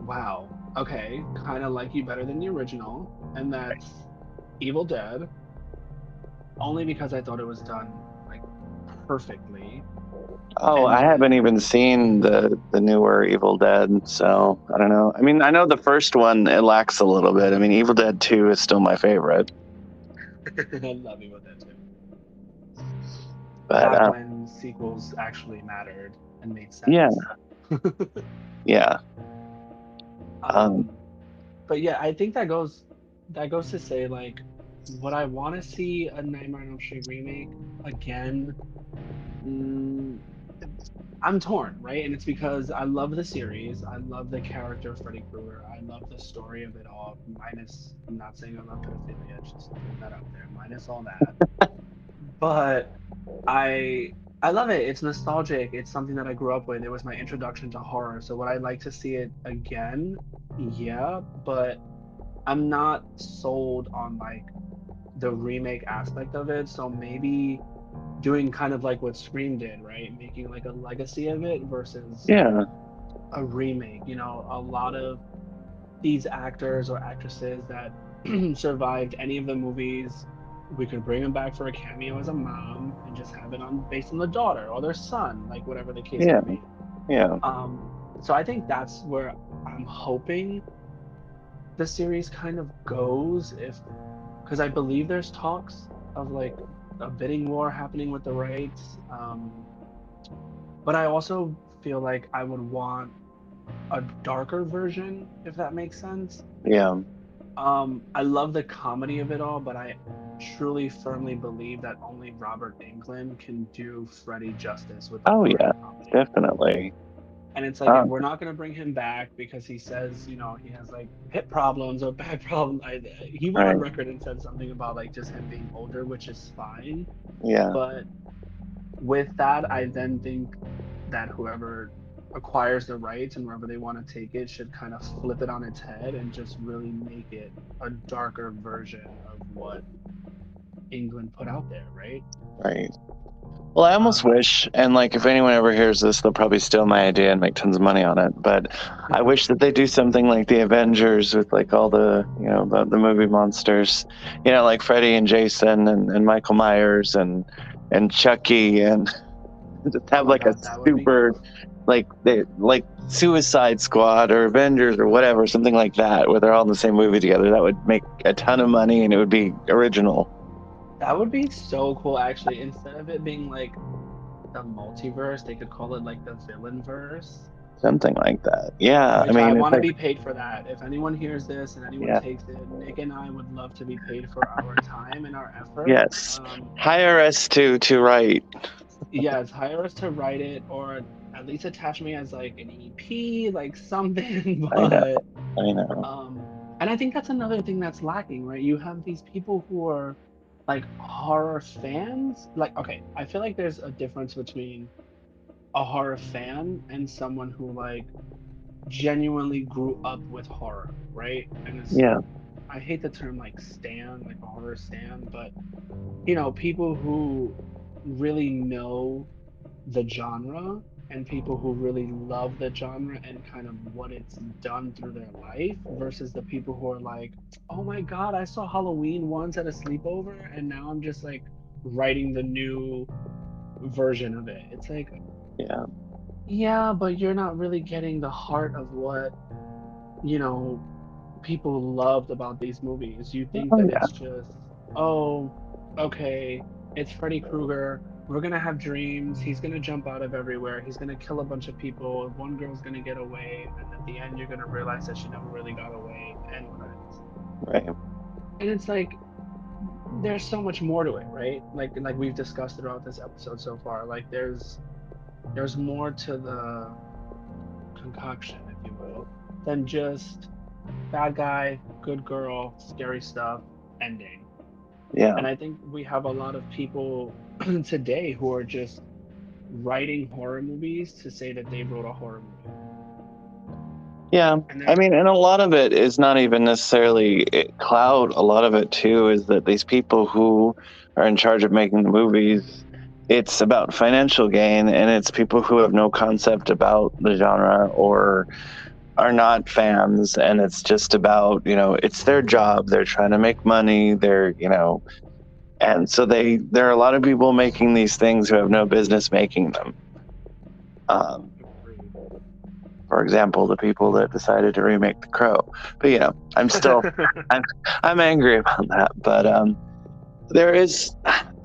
wow, okay, kind of like you better than the original, and that's Evil Dead, only because I thought it was done like perfectly, Oh, and I haven't then even seen the newer Evil Dead, so I don't know. I mean, I know the first one it lacks a little bit. I mean, Evil Dead 2 is still my favorite, I love Evil Dead too. but Back when sequels actually mattered and made yeah, sense. yeah, um, um, but yeah, I think that goes to say like, would I want to see a Nightmare on Elm Street remake again? Mm, I'm torn, right? And it's because I love the series. I love the character of Freddy Krueger. I love the story of it all. Minus, I'm not saying I love pedophilia, just putting that out there. Minus all that. But I I love it. It's nostalgic. It's something that I grew up with. It was my introduction to horror. So would I like to see it again? Yeah, but I'm not sold on like the remake aspect of it. So maybe doing kind of like what Scream did, right? Making like a legacy of it versus yeah. a remake. You know, a lot of these actors or actresses that survived any of the movies, we could bring them back for a cameo as a mom and just have it on based on the daughter or their son, like whatever the case may Yeah, be. yeah, Um, so I think that's where I'm hoping the series kind of goes, if because I believe there's talks of like a bidding war happening with the rights. But I also feel like I would want a darker version, if that makes sense. yeah. I love the comedy of it all, but I truly firmly believe that only Robert Englund can do Freddy justice with the Oh horror yeah, and comedy. definitely. And it's like, if Um, we're not going to bring him back because he says, you know, he has like hip problems or back problems, he went on right. record and said something about like just him being older, which is fine. Yeah, But with that, I then think that whoever acquires the rights and wherever they want to take it should kind of flip it on its head and just really make it a darker version of what England put out there, right? right. Well, I almost Um, wish, and like if anyone ever hears this, they'll probably steal my idea and make tons of money on it. But I wish that they do something like the Avengers with like all the, the movie monsters, like Freddy and Jason and Michael Myers and Chucky, and just oh have my like a God, that would be super, like they like Suicide Squad or Avengers or whatever, something like that, where they're all in the same movie together. That would make a ton of money and it would be original, so cool actually. Instead of it being like the multiverse, they could call it like the villain verse. something like that. Yeah, I Which I mean, it's want to like, be paid for that. If anyone hears this and anyone yeah. takes it, Nick and I would love to be paid for our time and our effort. Yes. Hire us to write. Yes, hire us to write it or at least attach me as like an EP, like something. I know. But I know. um, and I think that's another thing that's lacking, right? You have these people who are like horror fans. Like, okay, I feel like there's a difference between a horror fan and someone who like genuinely grew up with horror, right? And it's, Yeah. I hate the term like stan, like a horror stan, but you know, people who really know the genre and people who really love the genre and kind of what it's done through their life versus the people who are like, oh my God, I saw Halloween once at a sleepover and now I'm just like writing the new version of it. It's like, Yeah. yeah, but you're not really getting the heart of what, you know, people loved about these movies. You think Oh that yeah. it's just, oh, okay, it's Freddy Krueger. We're gonna have dreams. He's gonna jump out of everywhere. He's gonna kill a bunch of people. One girl's gonna get away, and at the end, you're gonna realize that she never really got away. End credits. Right. And it's like there's so much more to it, right? Like we've discussed throughout this episode so far. Like there's more to the concoction, if you will, than just bad guy, good girl, scary stuff, ending. Yeah. And I think we have a lot of people today who are just writing horror movies to say that they wrote a horror movie. Yeah. And I there's, mean, and a lot of it is not even necessarily cloud. A lot of it too is that these people who are in charge of making the movies, it's about financial gain, and it's people who have no concept about the genre or are not fans, and it's just about, it's their job. They're trying to make money. And so there are a lot of people making these things who have no business making them. Um, agreed. for example, the people that decided to remake The Crow. But I'm still I'm I'm angry about that. But there is.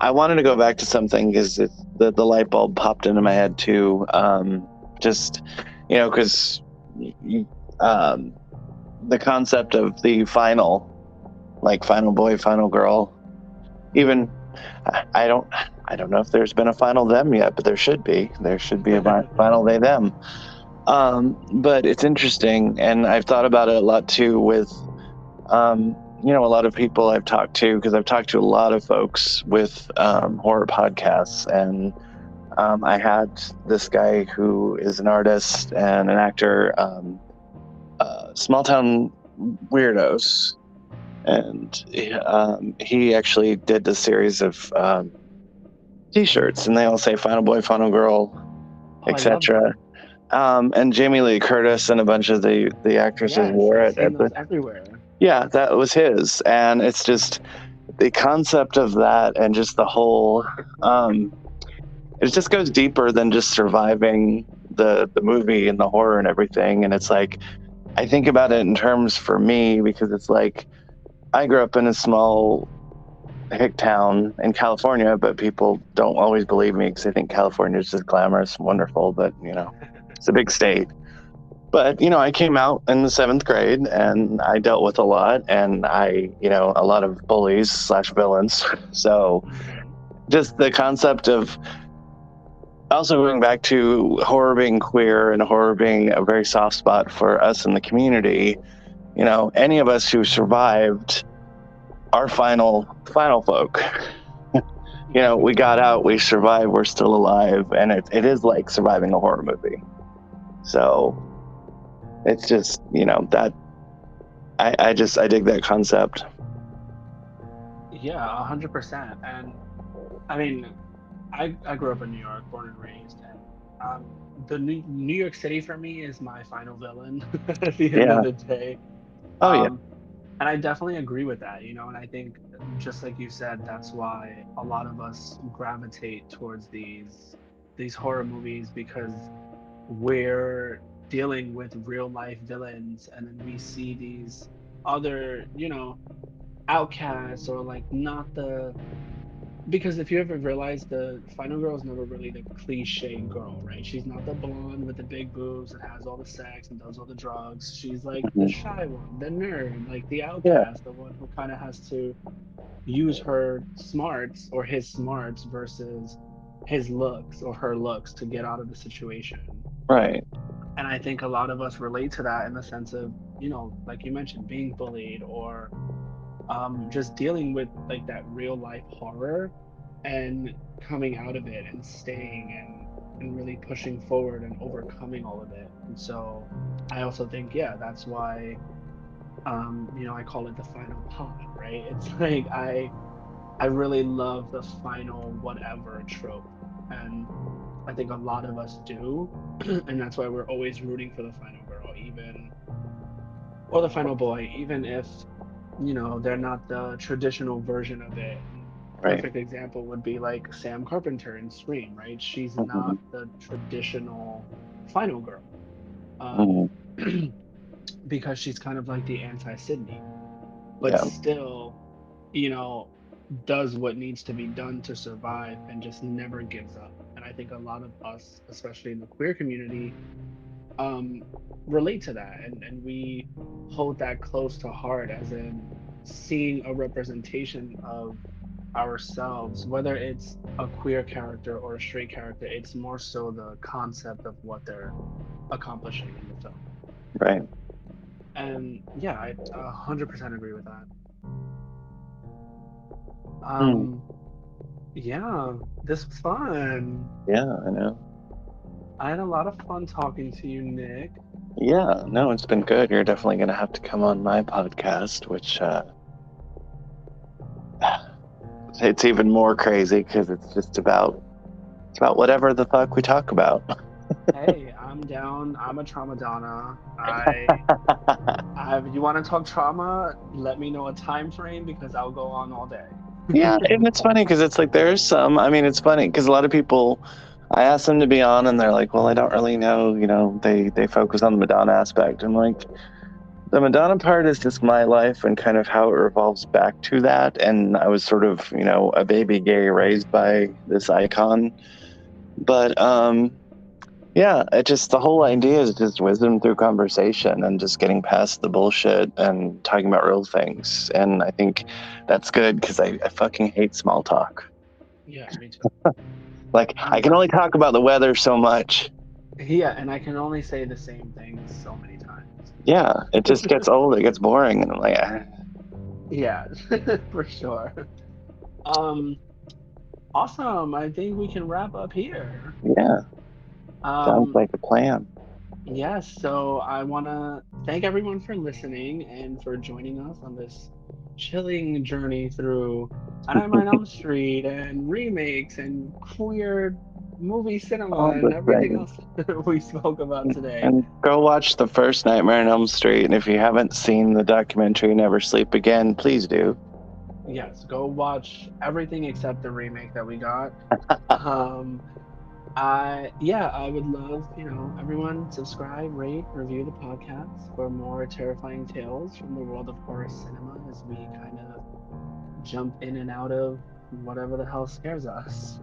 I wanted to go back to something because the light bulb popped into my head too. Just because um, the concept of the final, like final boy, final girl. Even I don't I don't know if there's been a final them yet, but there should be. There should be a final they them. But it's interesting, and I've thought about it a lot too with a lot of people I've talked to, because I've talked to a lot of folks with horror podcasts, and I had this guy who is an artist and an actor, Small Town Weirdos, and he actually did a series of T-shirts, and they all say "Final Boy, Final Girl," Oh, I love etc. that. And Jamie Lee Curtis and a bunch of the actresses Yes, wore I've it seen at the. those everywhere. Yeah, that was his, and it's just the concept of that, and just the whole. It just goes deeper than just surviving the movie and the horror and everything, and it's like I think about it in terms for me because it's like I grew up in a small hick town in California, but people don't always believe me because they think California is just glamorous and wonderful, but it's a big state. But I came out in the seventh grade and I dealt with a lot, and a lot of bullies slash villains. So Hmm. just the concept of also going back to horror being queer and horror being a very soft spot for us in the community. Any of us who survived our final folk. We got out, we survived, we're still alive, and it is like surviving a horror movie. So it's just that I dig that concept. Yeah, 100%. And I mean, I grew up in New York, born and raised, and the New York City for me is my final villain at the end of Yeah. the day. Oh yeah. Um, and I definitely agree with that, and I think just like you said, that's why a lot of us gravitate towards these horror movies because we're dealing with real life villains, and then we see these other, outcasts, or like not the, because if you ever realize, the final girl is never really the cliche girl, right? She's not the blonde with the big boobs that has all the sex and does all the drugs. She's like the Mhm. shy one, the nerd, like the Yeah. outcast, the one who kind of has to use her smarts or his smarts versus his looks or her looks to get out of the situation. Right. And I think a lot of us relate to that in the sense of, like you mentioned, being bullied, or just dealing with like that real life horror and coming out of it and staying and really pushing forward and overcoming all of it. And so I also think, yeah, that's why I call it the final pod, right? It's like I really love the final whatever trope. And I think a lot of us do. And that's why we're always rooting for the final girl, even, or the final boy, even if they're not the traditional version of it. And Right. perfect example would be like Sam Carpenter in Scream, right? She's Hmm. not the traditional final girl, um, Hmm. because she's kind of like the anti Sydney, but Yeah. still, you know, does what needs to be done to survive and just never gives up. And I think a lot of us, especially in the queer community, um, relate to that, and we hold that close to heart, as in seeing a representation of ourselves, whether it's a queer character or a straight character. It's more so the concept of what they're accomplishing in the film. Right. And yeah, I 100% agree with that. Mm. um yeah, this was fun. Yeah, I know. I had a lot of fun talking to you, Nick. Yeah, no, it's been good. You're definitely gonna have to come on my podcast, which it's even more crazy because it's about whatever the fuck we talk about. Hey, I'm down. I'm a trauMADONNA. You want to talk trauma? Let me know a time frame because I'll go on all day. Yeah, and it's funny because it's like there's some. I mean, it's funny because a lot of people, I ask them to be on, and they're like, "Well, I don't really know." They focus on the Madonna aspect. I'm like, the Madonna part is just my life and kind of how it revolves back to that. And I was sort of, a baby gay raised by this icon. But yeah, it just the whole idea is just wisdom through conversation and just getting past the bullshit and talking about real things. And I think that's good because I fucking hate small talk. Yeah, me too. Like I I'm can only talk about the weather so much. Yeah, and I can only say the same thing so many Yeah, it times. just gets old, it gets boring, and I'm like, Yeah, for sure. Um, awesome. I think we can wrap up here. yeah, sounds Um, like a plan. yes, so I want to thank everyone for listening and for joining us on this chilling journey through A Nightmare on Elm Street and remakes and queer movie cinema all and the everything things. else we spoke about today. And go watch the first Nightmare on Elm Street. And if you haven't seen the documentary Never Sleep Again, please do. Yes, go watch everything except the remake that we got. Um, I would love, everyone subscribe, rate, review the podcast for more terrifying tales from the world of horror cinema as we kind of jump in and out of whatever the hell scares us.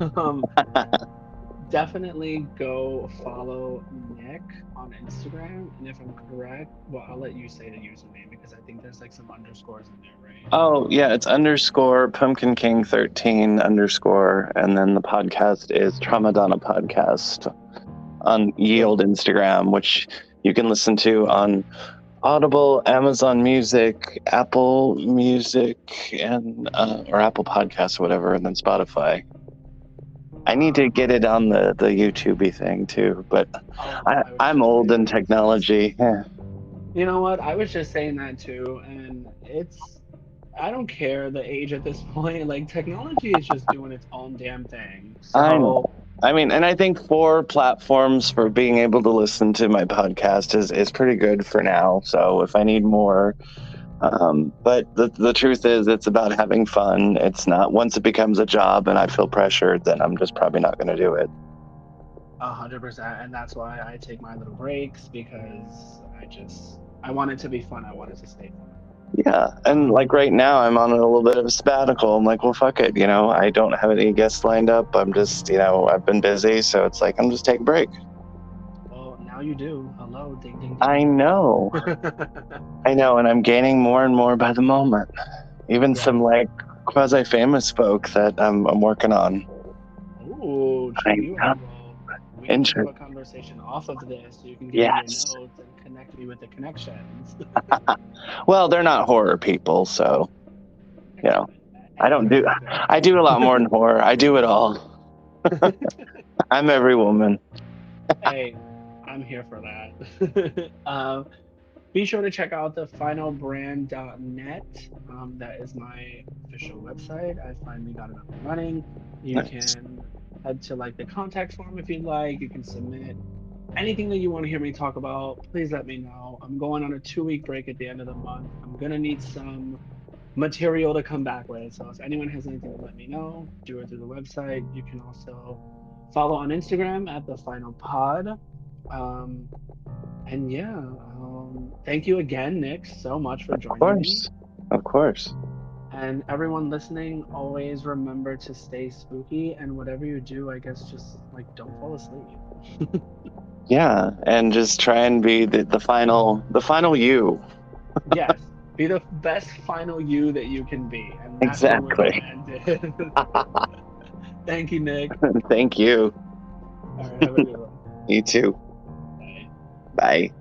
Definitely go follow Nick on Instagram, and if I'm correct, well, I'll let you say the username because I think there's like some underscores in there, right? Oh, yeah, it's underscore Pumpkin King 13 underscore. And then the podcast is trauMADONNA Podcast on ye Good. old Instagram, which you can listen to on Audible, Amazon Music, Apple Music, and or Apple Podcasts, or whatever, and then Spotify. I need to get it on the YouTubey thing too, but Oh, I was I'm just old saying in that. technology. Yeah. You know what? I was just saying that too, and I don't care the age at this point. Like technology is just doing its own damn thing. I know. So, I mean, and I think 4 platforms for being able to listen to my podcast is pretty good for now. So if I need more, but the truth is, it's about having fun. It's not once it becomes a job and I feel pressured, then I'm just probably not going to do it. 100%, and that's why I take my little breaks because I want it to be fun. I want it to stay fun. Yeah, and like right now, I'm on a little bit of a sabbatical. I'm like, well, fuck it, I don't have any guests lined up. I'm just, I've been busy, so it's like I'm just taking a break. Well, now you do. Hello, ding ding I ding. know, I know, and I'm gaining more and more by the moment. Even Yes. some like quasi-famous folk that I'm working on. Oh, I check you know. out. Well, we need to have Inter- a conversation off of this so you can give me your yes. notes and connect me with the connections. Well, they're not horror people, so you know, I don't do. Anything is good. I do a lot more than horror. I do it all. I'm every woman. Hey, I'm here for that. Be sure to check out the finalbrand.net. That is my official website. I finally got it up and running. You Nice. can head to like the contact form if you'd like. You can submit anything that you want to hear me talk about. Please let me know. I'm going on a 2-week break at the end of the month. I'm gonna need some material to come back with. So if anyone has anything to let me know, do it through the website. You can also follow on Instagram at the final pod. Um, and yeah, thank you again, Nick, so much for Of joining me. course. Of course. And everyone listening, always remember to stay spooky. And whatever you do, I guess just like don't fall asleep. Yeah, and just try and be the final you. Yes, be the best final you that you can be. And that's where we're going to Exactly. end it. Thank you, Nick. Thank you. All right, have a good one. You too. Bye. Bye.